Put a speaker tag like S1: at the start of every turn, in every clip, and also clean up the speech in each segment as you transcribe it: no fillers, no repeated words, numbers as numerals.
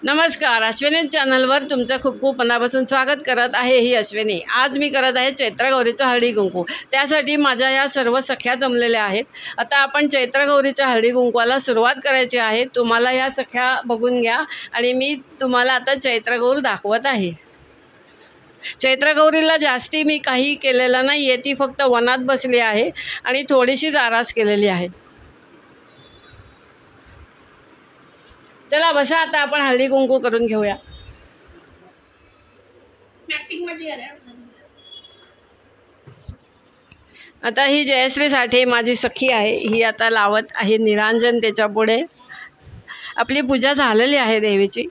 S1: नमस्कार, अश्विनी चॅनलवर तुमचं खूप खूप मनापासून स्वागत करत आहे. ही अश्विनी. आज मी करत आहे चैत्रगौरीचं हळदी कुंकू. त्यासाठी माझ्या या सर्व सख्या जमलेल्या आहेत. आता आपण चैत्रगौरीच्या हळदी कुंकवाला सुरुवात करायची आहे. तुम्हाला या सख्या बघून घ्या आणि मी तुम्हाला आता चैत्रगौर दाखवत आहे. चैत्रगौरीला जास्ती मी काही केलेलं नाही आहे. ती फक्त वनात बसली आहे आणि थोडीशीच आरास केलेली आहे. चला बसा, आता आपण हळदी कुंकू करून घेऊया. आता ही जयश्री साठे माझी सखी आहे. ही आता लावत आहे निरांजन त्याच्या पुढे. आपली पूजा झालेली आहे देवीची.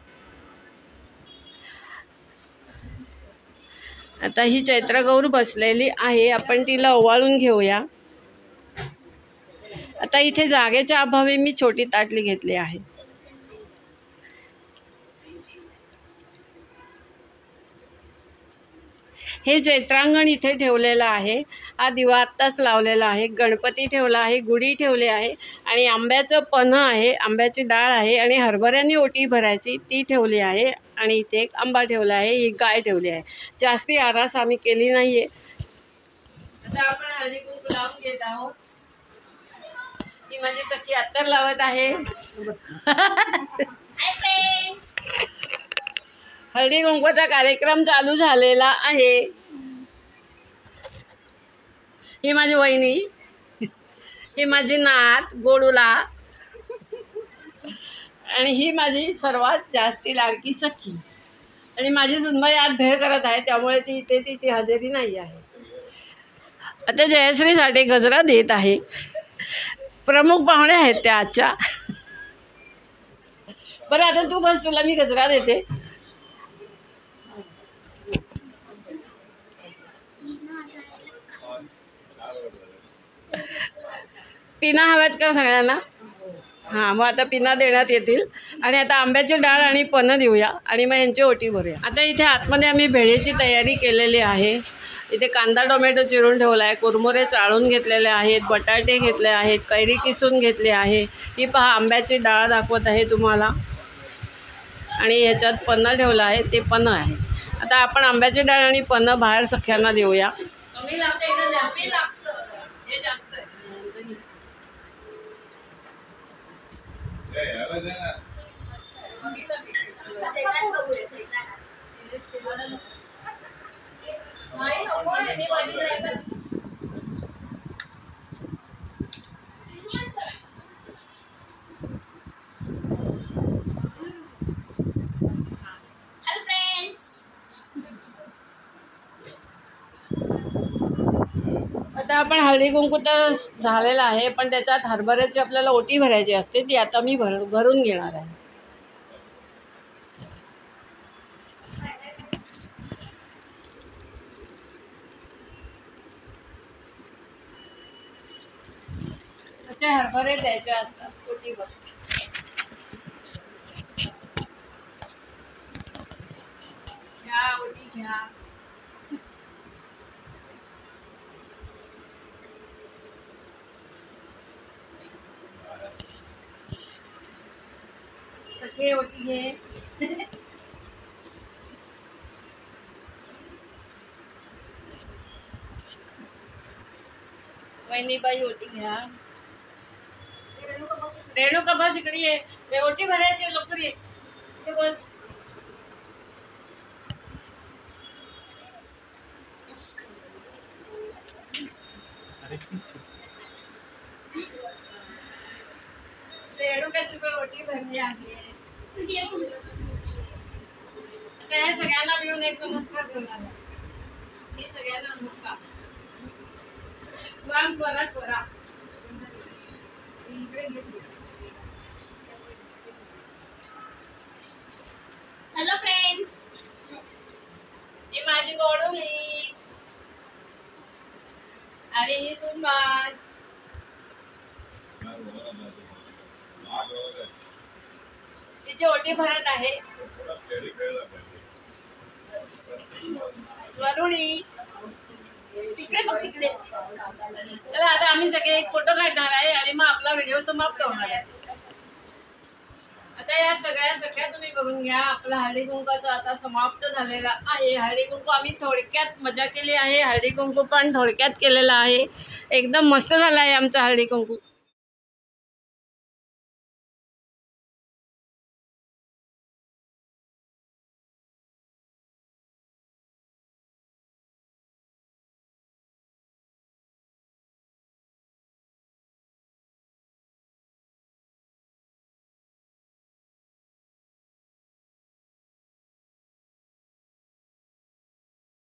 S1: आता ही चैत्रगौर बसलेली आहे. आपण तिला ओवाळून घेऊया. आता इथे जागेच्या अभावी मी छोटी ताटली घेतली आहे. हे चैत्रांगण इथे ठेवलेलं आहे. हा दिवा आत्ताच लावलेला आहे. गणपती ठेवला आहे, गुढी ठेवली आहे आणि आंब्याचं पन्ह आहे, आंब्याची डाळ आहे आणि हरभऱ्याने ओटी भरायची ती ठेवली आहे आणि इथे एक आंबा ठेवला आहे, ही गाय ठेवली आहे. जास्ती आरास आम्ही केली नाहीये. आता आपण हळदी कुंकू लावून घेत आहोत. ही माझी सखी अत्तर लावत आहे. हळदी कुंकवाचा कार्यक्रम चालू झालेला आहे. ही माझी वहिनी, ही माझी नात गोडूला आणि ही माझी सर्वात जास्ती लाडकी सखी. आणि माझी सुनबाई आज भेळ करत आहे, त्यामुळे ती इथे तिची हजेरी नाही आहे. आता जयश्री साठे गजरा देत आहे. प्रमुख पाहुणे आहेत त्या आजच्या. बरं आता तू बस, तुला मी गजरा देते. पिना हव्यात का सगळ्यांना? हां, मग आता पिना देण्यात येतील. आणि आता आंब्याची डाळ आणि पन्ह देऊया आणि मग यांची ओटी भरूया. आता इथे आतमध्ये आम्ही भेळीची तयारी केलेली आहे. इथे कांदा टोमॅटो चिरून ठेवला आहे, कुरमुरे चाळून घेतलेले आहेत, बटाटे घेतले आहेत, कैरी किसून घेतली आहे. ही पहा आंब्याची डाळ दाखवत आहे तुम्हाला आणि ह्याच्यात पन्ह ठेवला आहे, ते पन्ह आहे. आता आपण आंब्याची डाळ आणि पन्ह बाहेर सख्यांना देऊया. कमी लागते का जास्त लागतं? हे जास्त आहे. आता आपण हळदी कुंकू तर झालेला आहे, पण त्याच्यात हरभऱ्याची आपल्याला ओटी भरायची असते, ती आता मी भरून घेणार आहे. असे हरभरे द्यायचे असतात ओटीवर. घ्या ओटी घ्या. सगळे ओटी घे. वहिनीबाई ओटी घ्या. रेणुका बस इकडे ये. ओटी भरायची लवकर ये. इथे बस. रेणुकाची पण ओटी भरली आहे. आता या सगळ्यांना मिळून एक नमस्कार करणार आहे. हे सगळ्यांना नमस्कार. स्वाम स्वरा स्वरा. इकडे घे. हॅलो फ्रेंड्स, ही माझी गोडूली आणि ही सुनबाई. तिची ओटी भरत आहे स्वरुणी. तिकडे बघ तिकडे. चला आता आम्ही सगळे एक फोटो काढणार आहे आणि मग आपला व्हिडिओ समाप्त होणार आहे. आता या सगळ्या सख्या तुम्ही बघून घ्या. आपला हळदी कुंकाचा आता समाप्त झालेला आहे. हळदी कुंकू आम्ही थोडक्यात मजा केली आहे. हळदी कुंकू पण थोडक्यात केलेला आहे. एकदम मस्त झाला आहे आमचा हळदी कुंकू.